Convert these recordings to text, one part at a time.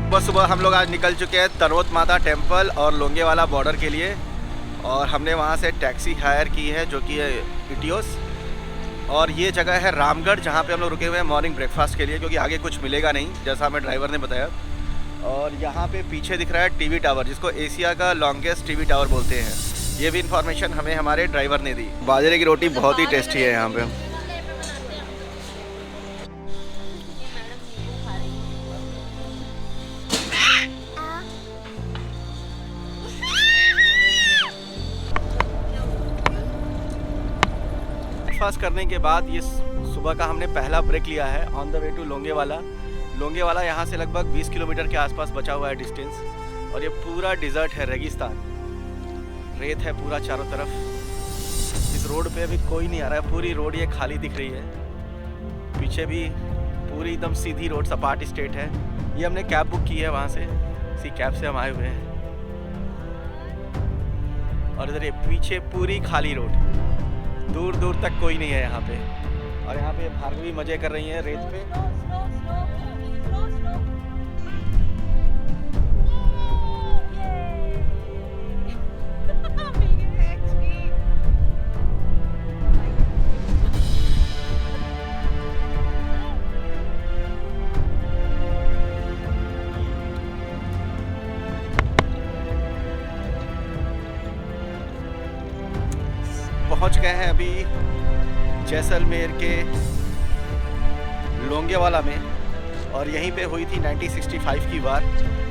सुबह सुबह हम लोग आज निकल चुके हैं तरोत माता टेम्पल और लोंगेवाला बॉर्डर के लिए। और हमने वहाँ से टैक्सी हायर की है जो कि है इटियोस। और ये जगह है रामगढ़ जहाँ पे हम लोग रुके हुए हैं मॉर्निंग ब्रेकफास्ट के लिए, क्योंकि आगे कुछ मिलेगा नहीं जैसा हमें ड्राइवर ने बताया। और यहाँ पे पीछे दिख रहा है टीवी टावर, जिसको एशिया का लॉन्गेस्ट टीवी टावर बोलते हैं। ये भी इन्फॉर्मेशन हमें हमारे ड्राइवर ने दी। बाजरे की रोटी बहुत ही टेस्टी है यहाँ पे। ब्रेकफास्ट करने के बाद ये सुबह का हमने पहला ब्रेक लिया है on the way to Longewala. Longewala यहाँ से लगभग 20 किलोमीटर के आसपास बचा हुआ है डिस्टेंस। और ये पूरा डिज़र्ट है, रेगिस्तान, रेत है पूरा चारों तरफ। इस रोड पे अभी कोई नहीं आ रहा है, पूरी रोड ये खाली दिख रही है। पीछे भी पूरी एकदम सीधी रोड, सपाट स्टेट है। ये हमने कैब बुक की है वहाँ से, इसी कैब से हम आए हुए हैं। और इधर ये पीछे पूरी खाली रोड, दूर दूर तक कोई नहीं है यहाँ पे। और यहाँ पे भार्गवी मज़े कर रही हैं रेत पे। पहुंच गए हैं अभी जैसलमेर के लोंगेवाला में। और यहीं पे हुई थी 1965 की वार।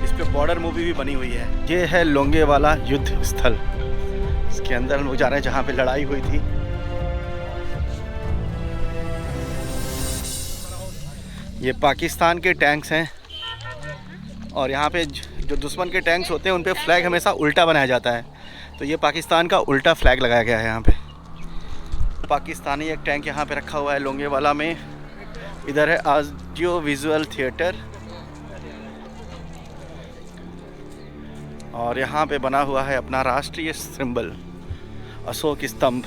इस पे बॉर्डर मूवी भी बनी हुई है। ये है लोंगेवाला युद्ध स्थल। इसके अंदर हम लोग जा रहे हैं जहाँ पे लड़ाई हुई थी। ये पाकिस्तान के टैंक्स हैं। और यहाँ पे जो दुश्मन के टैंक्स होते हैं उन पे फ्लैग हमेशा उल्टा बनाया जाता है। तो ये पाकिस्तान का उल्टा फ्लैग लगाया गया है यहाँ पे। पाकिस्तानी एक टैंक यहाँ पे रखा हुआ है लोंगेवाला में। इधर है ऑडियो विजुअल थिएटर। और यहाँ पे बना हुआ है अपना राष्ट्रीय सिंबल, अशोक स्तंभ।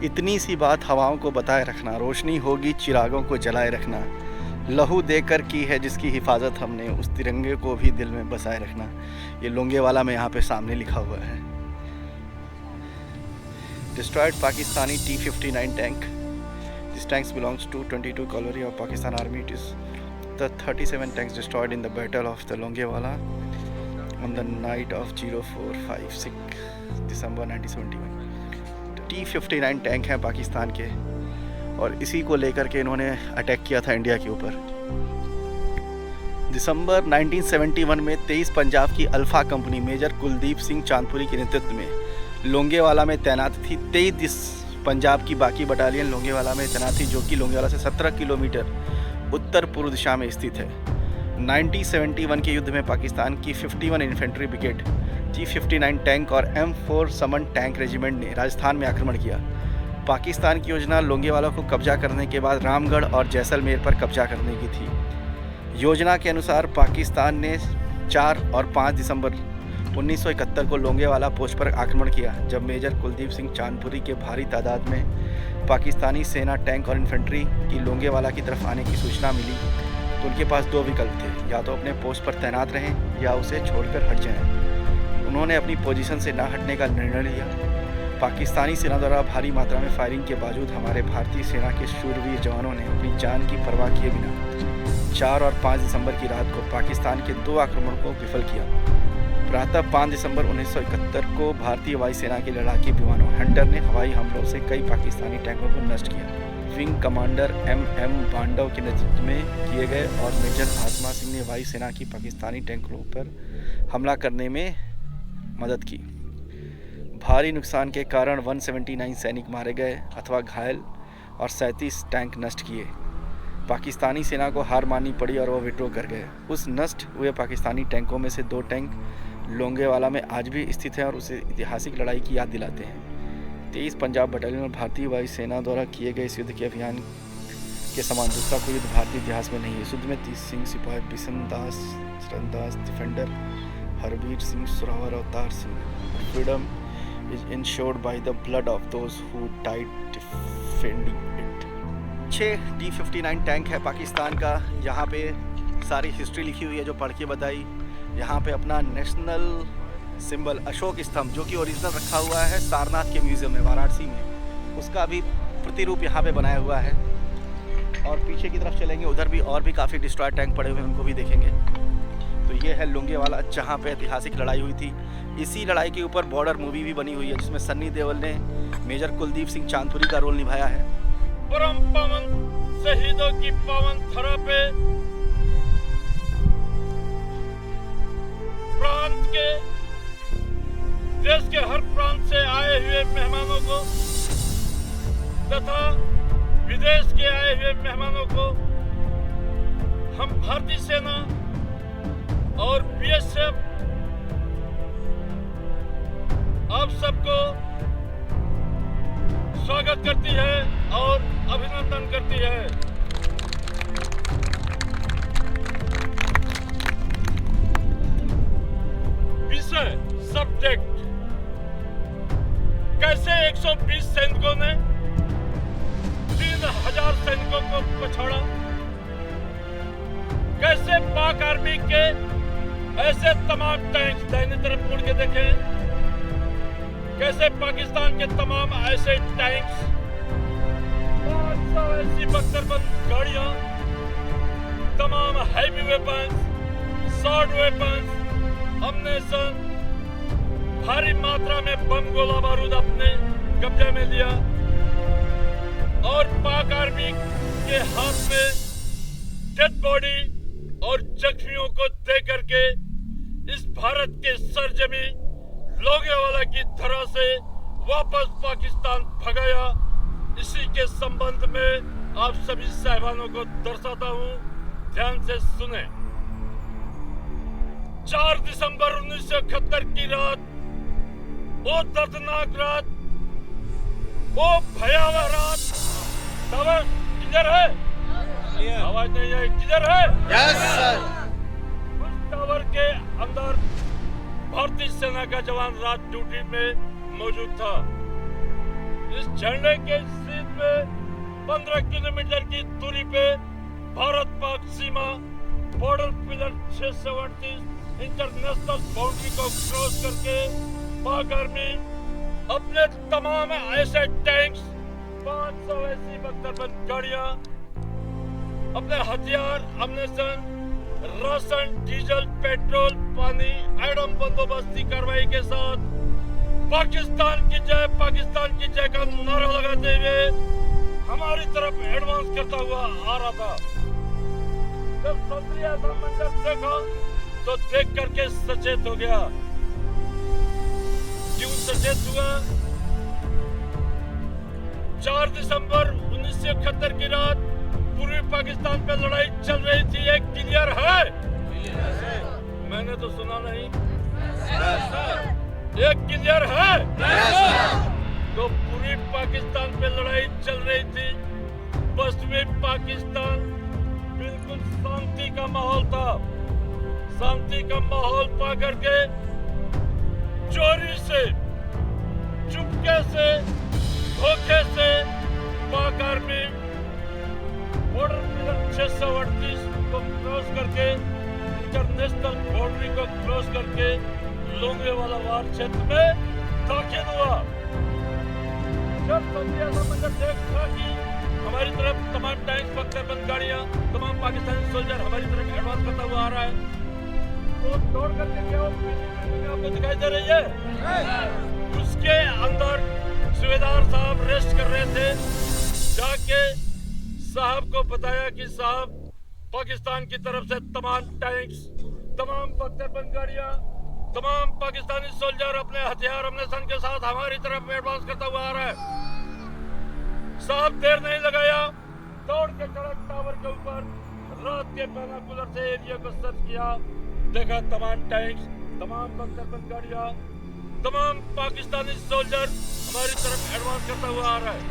इतनी सी बात हवाओं को बताए रखना, रोशनी होगी चिरागों को जलाए रखना। लहू देकर की है जिसकी हिफाजत हमने, उस तिरंगे को भी दिल में बसाए रखना। ये लोंगेवाला में यहाँ पे सामने लिखा हुआ है। Destroyed Pakistani T-59 tank. This tanks belongs to 22 cavalry of Pakistan Army. It is the 37 tanks destroyed in the battle of the Longewala on the night of 0456 December 1971। T-59 tank हैं पाकिस्तान के, और इसी को लेकर के इन्होंने अटैक किया था इंडिया के ऊपर। दिसंबर 1971 में 23 पंजाब की alpha company major Kuldeep Singh Chandpuri के नेतृत्व में लोंगेवाला में तैनात थी। 23 पंजाब की बाकी बटालियन लोंगेवाला में तैनात थी, जो कि लोंगेवाला से 17 किलोमीटर उत्तर पूर्व दिशा में स्थित है। 1971 के युद्ध में पाकिस्तान की 51 इन्फेंट्री ब्रिगेड, T-59 टैंक और M4 समन टैंक रेजिमेंट ने राजस्थान में आक्रमण किया। पाकिस्तान की योजना लोंगेवाला को कब्जा करने के बाद रामगढ़ और जैसलमेर पर कब्जा करने की थी। योजना के अनुसार पाकिस्तान ने 4 और 5 दिसंबर 1971 को लोंगेवाला पोस्ट पर आक्रमण किया। जब मेजर कुलदीप सिंह चांदपुरी के भारी तादाद में पाकिस्तानी सेना, टैंक और इन्फेंट्री की लोंगेवाला की तरफ आने की सूचना मिली तो उनके पास दो विकल्प थे, या तो अपने पोस्ट पर तैनात रहें या उसे छोड़कर हट जाएं। उन्होंने अपनी पोजीशन से न हटने का निर्णय लिया। पाकिस्तानी सेना द्वारा भारी मात्रा में फायरिंग के बावजूद हमारे भारतीय सेना के शूरवीर जवानों ने अपनी जान की परवाह किए बिना 4 और 5 दिसंबर की रात को पाकिस्तान के 2 आक्रमणों को विफल किया। प्रातः 5 दिसंबर 1971 को भारतीय वायुसेना के लड़ाकू विमानों हंटर ने हवाई हमलों से कई पाकिस्तानी टैंकों को नष्ट किया। Wing commander M.M. पांडव के नेतृत्व में किए गए और मेजर आत्मा सिंह ने वायुसेना की पाकिस्तानी टैंकों पर हमला करने में मदद की। भारी नुकसान के कारण 179 सैनिक मारे गए अथवा घायल और 37 टैंक नष्ट किए। पाकिस्तानी सेना को हार माननी पड़ी और वो विड्रॉ कर गए। उस नष्ट हुए पाकिस्तानी टैंकों में से 2 टैंक लोंगेवाला में आज भी स्थित हैं और उसे ऐतिहासिक लड़ाई की याद दिलाते हैं। 23 पंजाब बटालियन और भारतीय वायुसेना द्वारा किए गए इस युद्ध के अभियान के समान दूसरा कोई युद्ध भारतीय इतिहास में नहीं है। इस युद्ध में 30 सिंह सिपाही, बिशन दास, चरण दास, defender, Harbir Singh, सुरावर, Avtar Singh, freedom is ensured by the blood of those who died defending it. 6 D-59 tank है पाकिस्तान का। यहाँ पे सारी हिस्ट्री लिखी हुई है जो पढ़ के बताई। यहाँ पे अपना नेशनल सिंबल अशोक स्तंभ जो कि ओरिजिनल रखा हुआ है सारनाथ के म्यूज़ियम में वाराणसी में, उसका भी प्रतिरूप यहाँ पे बनाया हुआ है। और पीछे की तरफ चलेंगे, उधर भी और भी काफ़ी डिस्ट्रॉय टैंक पड़े हुए हैं, उनको भी देखेंगे। तो ये है लोंगेवाला जहाँ पे ऐतिहासिक लड़ाई हुई थी। इसी लड़ाई के ऊपर बॉर्डर मूवी भी बनी हुई है जिसमें सन्नी देओल ने मेजर कुलदीप सिंह चांदपुरी का रोल निभाया है। परम पावन शहीदों की पावन धरा पे प्रांत के देश के हर प्रांत से आए हुए मेहमानों को तथा विदेश के आए हुए मेहमानों को हम भारतीय सेना और बीएसएफ आप सबको स्वागत करती है और अभिनंदन करती है। विषय सब्जेक्ट, कैसे 120 सैनिकों ने 3000 सैनिकों को पछाड़ा, कैसे पाक आर्मी के ऐसे तमाम टैंक्स, दाहिनी तरफ मुड़ के देखें, कैसे पाकिस्तान के तमाम ऐसे टैंक्स, 580 बख्तरबंद गाड़ियां, तमाम हैवी वेपन्स, शॉर्ट वेपन्स, अम्नेशन, भारी मात्रा में बम गोला बारूद अपने कब्जे में लिया और पाक आर्मी के हाथ में डेड बॉडी और जख्मियों को दे करके इस भारत के सरजमी लोंगेवाला की धरा से वापस पाकिस्तान भगाया। इसी के संबंध में आप सभी साहिबानों को दर्शाता हूं, ध्यान से सुने। 4 दिसंबर 1971 की रात, वो दर्दनाक रात, वो भयावह रात, टावर किधर है? आवाज नहीं आई, किधर है? Yes sir. उस टावर के अंदर भारतीय सेना का जवान रात ड्यूटी में मौजूद था। इस झंडे के सीध में 15 किलोमीटर की दूरी पे भारत पाक सीमा बॉर्डर पिलर 638 इंटरनेशनल बाउंड्री को क्रॉस करके पाक आर्मी अपने तमाम ऐसे टैंक्स, 580 बख्तरबंद गाड़ियां, अपने हथियार, अम्नेशन, राशन, डीजल, पेट्रोल, पानी, एडम बंदोबस्ती कार्रवाई के साथ पाकिस्तान की जय का नारा लगाते हुए हमारी तरफ एडवांस करता हुआ आ रहा था। जब संतरी ऐसा मंजर देखा तो देख करके सचेत हो गया। क्यों सचेत हुआ? 4 दिसंबर 1971 की रात पूर्वी पाकिस्तान पे लड़ाई चल रही थी। एक क्लियर है? मैंने तो सुना नहीं। एक क्लियर है? तो पूर्वी पाकिस्तान पे लड़ाई चल रही थी। पश्चिमी पाकिस्तान बिल्कुल शांति का माहौल था। शांति का माहौल पा करके चोरी से, चुपके से, धोखे से पाक आर्मी बॉर्डर पिलर 638 को क्रॉस करके, इंटरनेशनल बाउंड्री को क्रॉस करके लोंगेवाला वार क्षेत्र में दाखिल हुआ। जब संध्या समंदर देखा कि हमारी तरफ तमाम टैंक्स, बख्तरबंद गाड़ियां, तमाम पाकिस्तानी सोल्जर हमारी तरफ एडवांस करता हुआ आ रहा है, तो दौड़ करके क्या आपको दिखाई दे रही है? उसके अंदर सूबेदार साहब रेस्ट कर रहे थे। जाके साहब को बताया कि साहब, पाकिस्तान की तरफ से तमाम टैंक्स, तमाम बख्तरबंद गाड़ियां, तमाम पाकिस्तानी सोल्जर अपने हथियार अम्नेशन के साथ हमारी तरफ एडवांस करता हुआ आ रहा है। साहब देर नहीं लगाया, दौड़ के चढ़ा टावर के ऊपर, रात के बाइनोकुलर से एरिया को सर्च किया, देखा तमाम टैंक्स, तमाम बख्तरबंद गाड़ियां, तमाम पाकिस्तानी सोल्जर हमारी तरफ एडवांस करता हुआ आ रहा है।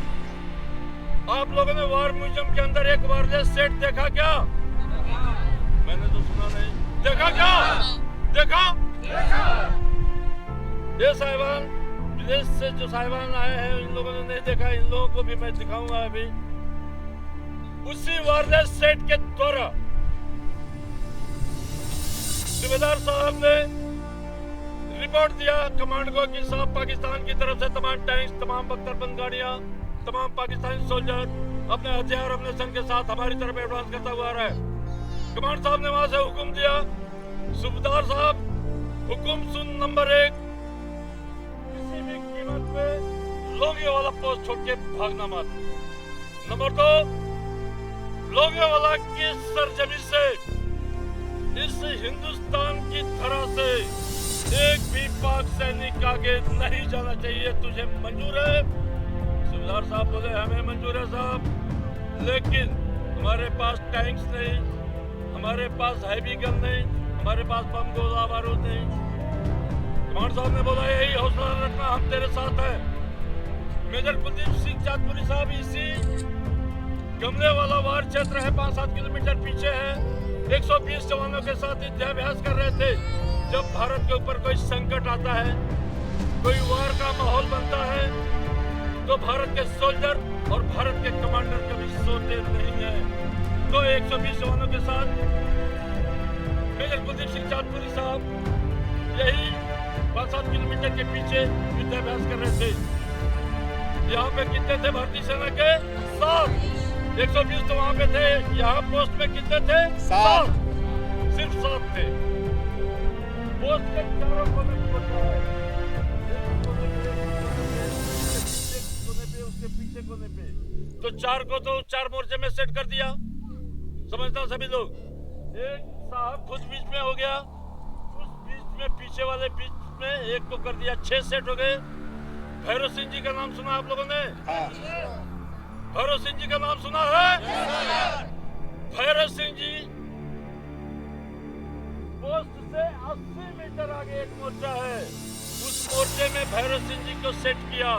आप लोगों ने वार म्यूजियम के अंदर एक वायरलेस सेट देखा क्या? मैंने तो सुना नहीं। देखा क्या? देखा? ये साहिबान विदेश से जो साहिबान आए हैं इन लोगों ने नहीं देखा, इन लोगों को भी मैं दिखाऊंगा अभी। उसी वायरलेस सेट के द्वारा सूबेदार साहब ने रिपोर्ट दिया कमांड को कि साहब पाकिस्तान की तरफ से तमाम टैंक्स, तमाम बख्तरबंद गाड़ियां, तमाम पाकिस्तानी सोल्जर अपने हथियार अपने संग के साथ हमारी तरफ एडवांस करता हुआ आ रहा है। कमांड साहब ने वहां से हुक्म दिया, सूबेदार साहब हुक्म सुन नंबर 1, किसी भी कीमत पे लोंगेवाला पोस्ट छोड़ के भागना मत। नंबर 2, लोंगेवाला की सरजमी से, इस हिंदुस्तान की धरा से एक भी पाक सैनिक आगे नहीं जाना चाहिए। तुझे मंजूर है? सूबेदार साहब बोले हमें मंजूर है साहब, लेकिन हमारे पास टैंक्स नहीं, हमारे पास हैवी गन नहीं, हमारे पास बम गोला बारूद नहीं। कमांड साहब ने बोला यही हौसला रखना, हम तेरे साथ हैं। मेजर कुलदीप सिंह चांदपुरी साहब इसी गमले वाला वार क्षेत्र है 5-7 किलोमीटर पीछे है, 120 जवानों के साथ युद्धाभ्यास कर रहे थे। जब भारत के ऊपर कोई संकट आता है, कोई वार का माहौल बनता है, तो भारत के सोल्जर और भारत के कमांडर कभी सोते नहीं हैं। तो 120 जवानों के साथ मेजर कुलदीप सिंह चांदपुरी साहब यही 5-7 किलोमीटर के पीछे युद्धाभ्यास कर रहे थे। यहाँ पे कितने थे भारतीय सेना के? 7। 120 तो वहाँ पे थे, यहाँ पोस्ट में कितने थे? 7। सिर्फ 7 थे। पोस्ट के चारों कोने पे, उसके पीछे कोने पे, तो 4 को तो 4 मोर्चे में सेट कर दिया। समझता सभी लोग। एक साहब खुद बीच में हो गया, उस बीच में पीछे वाले बीच में एक को कर दिया, 6 सेट हो गए। भैरव सिंह जी का नाम सुना आप लोगों ने? भैरव सिंह जी का नाम सुना है? भैरव सिंह जी पोस्ट से 80 मीटर आगे एक मोर्चा है, उस मोर्चे में भैरव सिंह जी को सेट किया।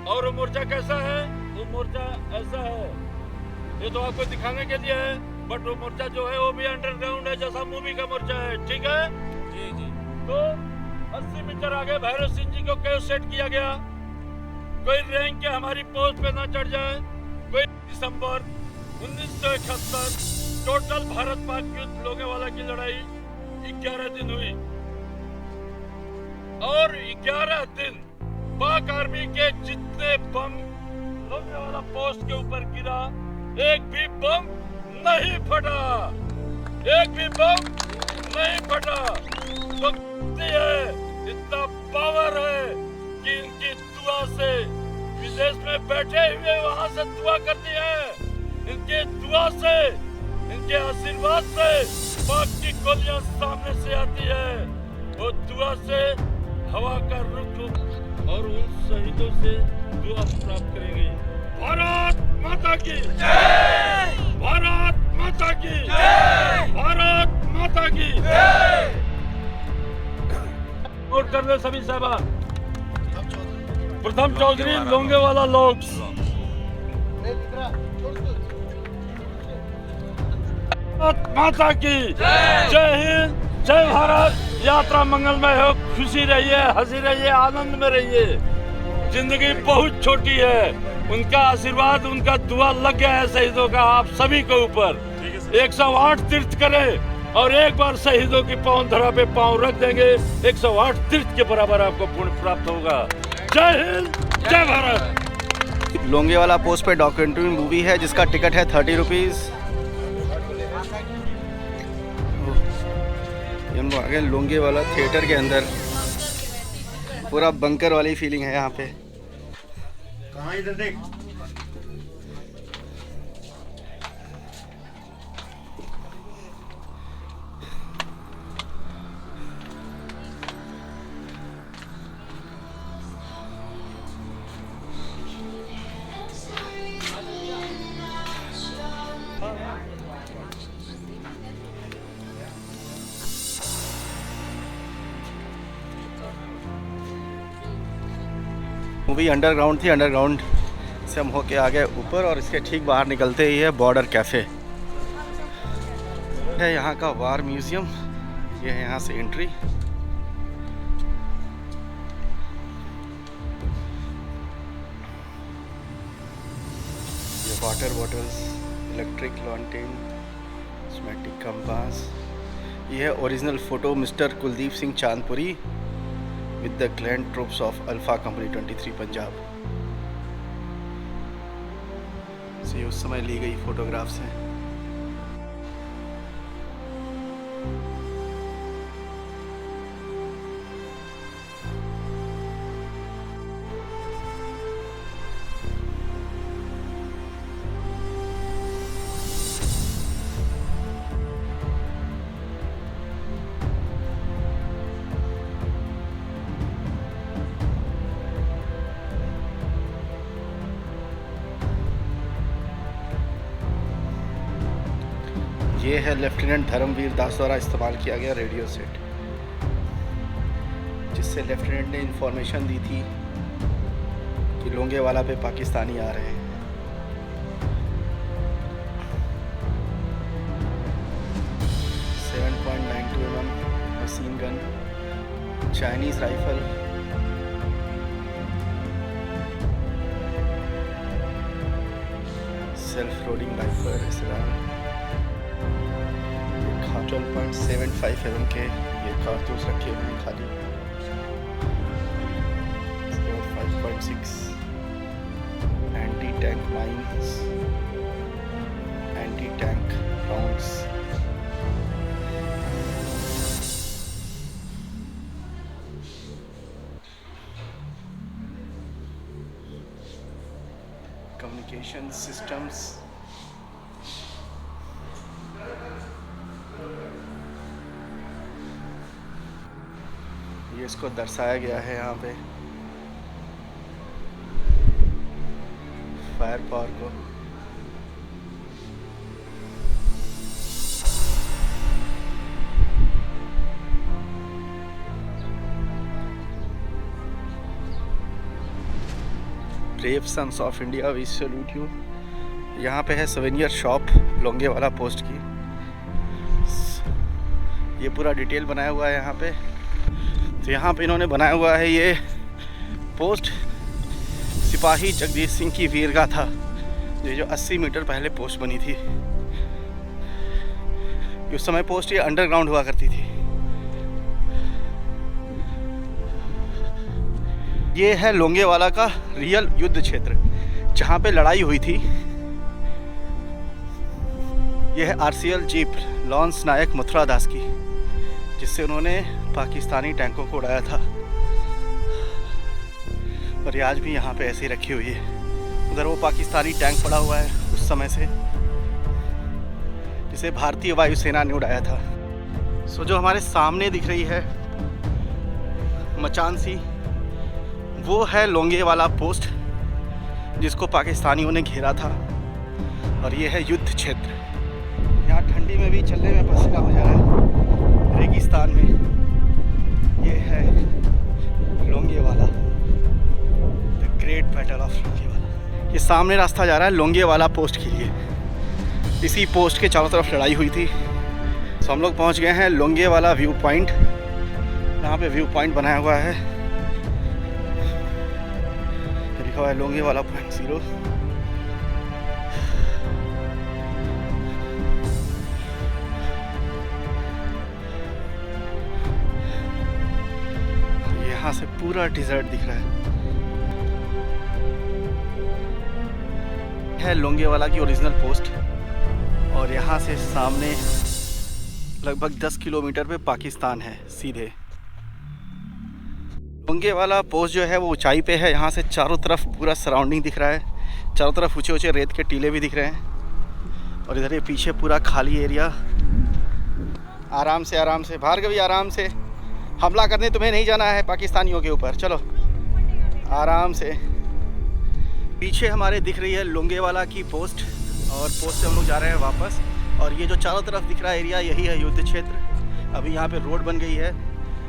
और वो मोर्चा कैसा है? वो मोर्चा ऐसा है, ये तो आपको दिखाने के लिए है, बट वो मोर्चा जो है वो भी अंडरग्राउंड है, जैसा मूवी का मोर्चा है। ठीक है जी जी। तो 80 मीटर आगे भैरव सिंह जी को क्यों सेट किया गया? कोई रैंक के हमारी पोस्ट पे ना चढ़ जाए। कोई दिसंबर 1971 टोटल भारत पाक युद्ध लोंगेवाला की लड़ाई 11 दिन हुई, और 11 दिन पाक आर्मी के जितने बम लोंगेवाला पोस्ट के ऊपर गिरा, एक भी बम नहीं फटा, एक भी बम नहीं फटा। तो इतना पावर है कि इनकी दुआ से विदेश में बैठे हुए वहां से दुआ करती है, इनके दुआ से, इनके आशीर्वाद से पाक की गोलियां सामने से आती है। वो दुआ से हवा का रुख और उन शहीदों से दुआ प्राप्त करेंगे। भारत माता की जय! भारत माता की जय! भारत माता की जय! नोट कर ले सभी साहब। प्रथम चौधरी लोंगेवाला लोग। माता की जय हिंद, जय भारत। यात्रा मंगलमय हो, खुशी रहिए, हंसी रहिए, आनंद में रहिए। जिंदगी बहुत छोटी है, उनका आशीर्वाद, उनका दुआ लग गया है शहीदों का आप सभी के ऊपर। 108 तीर्थ करें और एक बार शहीदों की पावन धरा पे पांव रख देंगे, 108 तीर्थ के बराबर आपको पुण्य प्राप्त होगा। जय हिंद, जय भारत। लोंगेवाला पोस्ट पे डॉक्यूमेंट्री मूवी है जिसका टिकट है 30 रुपीज़। हम लोग आ गए लोंगेवाला थिएटर के अंदर। पूरा बंकर वाली फीलिंग है यहाँ पे। कहाँ इधर देख। मूवी अंडरग्राउंड थी, अंडरग्राउंड से हम होके आ गए ऊपर और इसके ठीक बाहर निकलते ही है बॉर्डर कैफ़े है, यहाँ का वार म्यूज़ियम। ये है यहाँ से entry. Water bottles, electric lantern, prismatic compass. ये है original photo mister Kuldeep Singh Chandpuri with the gallant troops of alpha company 23 Punjab. ये उस समय ली गई फ़ोटोग्राफ्स हैं। ये है लेफ्टिनेंट धर्मवीर दास द्वारा इस्तेमाल किया गया रेडियो सेट, जिससे लेफ्टिनेंट ने इंफॉर्मेशन दी थी कि लोंगेवाला पे पाकिस्तानी आ रहे हैं। Machine gun, Chinese rifle, self loading rifle, 12.75 mm के ये कारतूस रखे हुए हैं खाली। 5.6 anti tank mines, anti tank rounds. Communication systems, ये इसको दर्शाया गया है यहाँ पे फायर पावर को। Brave sons of India, we salute you. यहाँ पे है सवेनियर शॉप लोंगेवाला पोस्ट की। ये पूरा डिटेल बनाया हुआ है यहाँ पे। तो यहाँ पे इन्होंने बनाया हुआ है ये पोस्ट सिपाही जगदीश सिंह की वीरगाथा, ये जो 80 मीटर पहले पोस्ट बनी थी। उस समय पोस्ट ये अंडरग्राउंड हुआ करती थी। ये है लोंगेवाला का रियल युद्ध क्षेत्र जहाँ पे लड़ाई हुई थी। ये है RCL जीप लॉन्स नायक मथुरा दास की, जिससे उन्होंने पाकिस्तानी टैंकों को उड़ाया था। और ये आज भी यहाँ पे ऐसे ही रखी हुई है। उधर वो पाकिस्तानी टैंक पड़ा हुआ है उस समय से, जिसे भारतीय वायुसेना ने उड़ाया था। सो जो हमारे सामने दिख रही है मचान सी, वो है लोंगेवाला पोस्ट जिसको पाकिस्तानियों ने घेरा था। और ये है युद्ध क्षेत्र। यहाँ ठंडी में भी चलने में पसीना हो जा रहा है, रेगिस्तान में। ये है Longewala, the great battle of Longewala. ये सामने रास्ता जा रहा है लोंगेवाला पोस्ट के लिए। इसी पोस्ट के चारों तरफ लड़ाई हुई थी। तो हम लोग पहुंच गए हैं लोंगेवाला व्यू पॉइंट। यहाँ पे व्यू पॉइंट बनाया हुआ है, लिखा हुआ है लोंगेवाला पॉइंट 0। यहाँ से पूरा डिजर्ट दिख रहा है लोंगेवाला की ओरिजिनल पोस्ट। और यहाँ से सामने लगभग 10 किलोमीटर पे पाकिस्तान है सीधे। लोंगेवाला पोस्ट जो है वो ऊंचाई पे है। यहाँ से चारों तरफ पूरा सराउंडिंग दिख रहा है। चारों तरफ ऊंचे ऊंचे रेत के टीले भी दिख रहे हैं। और इधर ये पीछे पूरा खाली एरिया। आराम से भार्गवी, आराम से। हमला करने तुम्हें नहीं जाना है पाकिस्तानियों के ऊपर, चलो आराम से। पीछे हमारे दिख रही है लोंगेवाला की पोस्ट, और पोस्ट से हम लोग जा रहे हैं वापस। और ये जो चारों तरफ दिख रहा है एरिया, यही है युद्ध क्षेत्र। अभी यहाँ पे रोड बन गई है,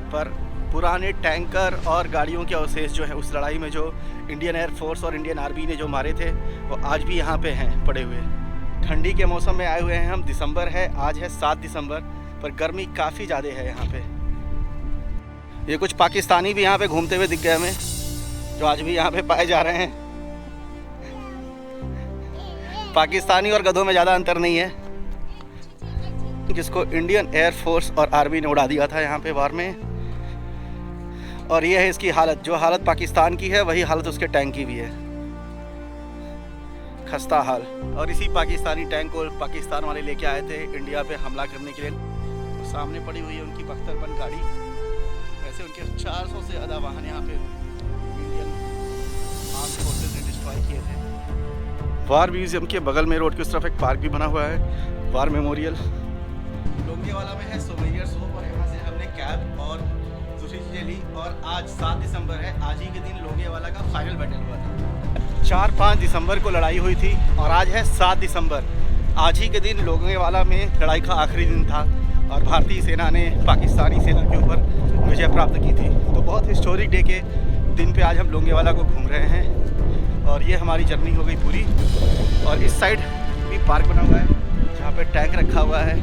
पर पुराने टैंकर और गाड़ियों के अवशेष जो है उस लड़ाई में जो इंडियन एयरफोर्स और इंडियन आर्मी ने जो मारे थे, वो आज भी यहाँ पे हैं पड़े हुए। ठंडी के मौसम में आए हुए हैं हम। दिसंबर है, आज है 7 दिसंबर, पर गर्मी काफ़ी ज़्यादा है यहाँ पे। ये कुछ पाकिस्तानी भी यहाँ पे घूमते हुए दिख गए हमें, जो आज भी यहाँ पे पाए जा रहे हैं। पाकिस्तानी और गधों में ज़्यादा अंतर नहीं है, जिसको इंडियन एयरफोर्स और आर्मी ने उड़ा दिया था यहाँ पे वार में। और ये है इसकी हालत, जो हालत पाकिस्तान की है वही हालत उसके टैंक की भी है, खस्ता हाल। और इसी पाकिस्तानी टैंक को पाकिस्तान वाले लेके आए थे इंडिया पे हमला करने के लिए। तो सामने पड़ी हुई है उनकी बख्तरबंद गाड़ी। वैसे उनके 400 से ज़्यादा वाहन यहाँ पे इंडियन आर्म्ड फोर्सेस ने डिस्ट्रॉय किए थे। वार म्यूजियम के बगल में रोड की उस तरफ एक पार्क भी बना हुआ है, वार मेमोरियल। लोंगेवाला में है सोवेनियर शॉप और यहाँ से हमने कैब और दूसरी चीज़ें ली। और आज 7 दिसंबर है, आज ही के दिन लोंगेवाला का फाइनल बैटल हुआ था। 4-5 दिसंबर को लड़ाई हुई थी और आज है 7 दिसंबर। आज ही के दिन लोंगेवाला में लड़ाई का आखिरी दिन था और भारतीय सेना ने पाकिस्तानी सेना के ऊपर विजय प्राप्त की थी। तो बहुत हिस्टोरिक डे के दिन पे आज हम लोंगेवाला को घूम रहे हैं और ये हमारी जर्नी हो गई पूरी। और इस साइड भी पार्क बना हुआ है जहाँ पे टैंक रखा हुआ है।